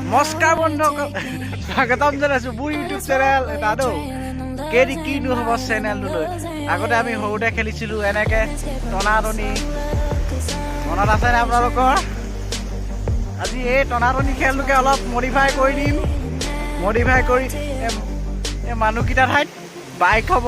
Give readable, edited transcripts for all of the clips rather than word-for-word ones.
নমস্কাৰ বন্ধুসকল স্বাগতম জনাইছো মোৰ ইউটিউব চেনেল দাদু KDkinuhobo চেনেলটোলৈ আগতে আমি সৰুতে খেলিছিলোঁ এনেকে টনাটনি মনত আছেনে আপোনালোকৰ আজি এই টনাটনি খেলটোকে অলপ মডিফাই কৰি দিম মডিফাই কৰি এই মানুহকেইটাৰ ঠাইত বাইক হ'ব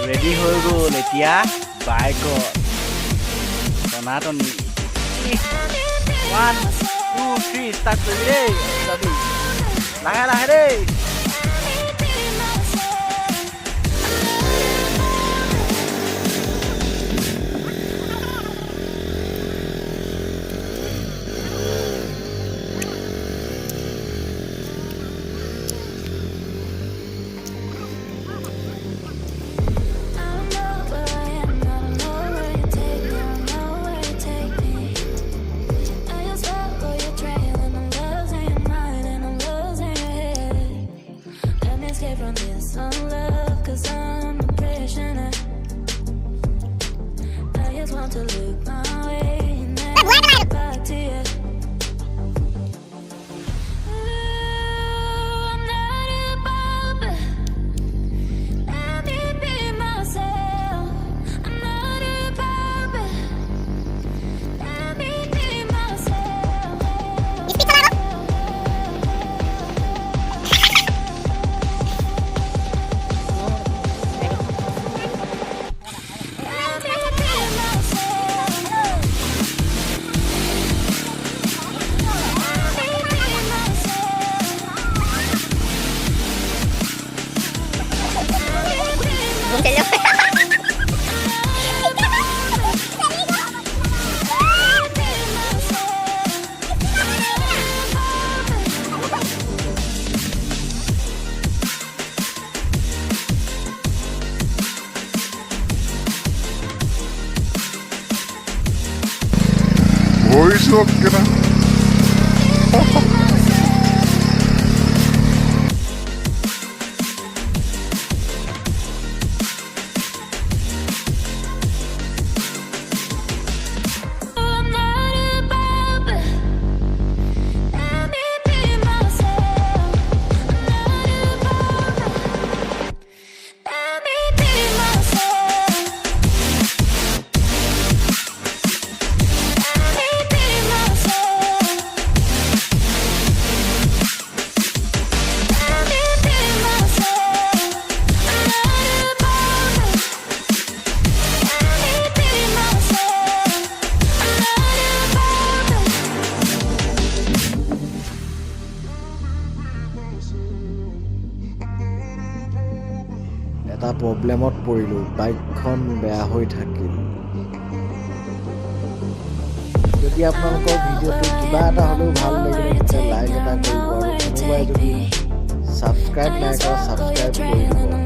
ৰেডি হৈ গ'ল এতিয়া বাইকত টনাটনি 1 2 3 ষ্টাৰ্ট কৰি দেই লাহে লাহে দেই Voice of kena. এটা প্ৰব্লেমত পৰিলোঁ বাইকখন বেয়া হৈ থাকিল যদি আপোনালোকৰ ভিডিঅ'টো কিবা এটা হ'লেও ভাল লাগিলে তেতিয়া লাইক এটা কৰিব আৰু কোনোবাই যদি ছাবস্ক্ৰাইব নাই কৰা ছাবস্ক্ৰাইব কৰিব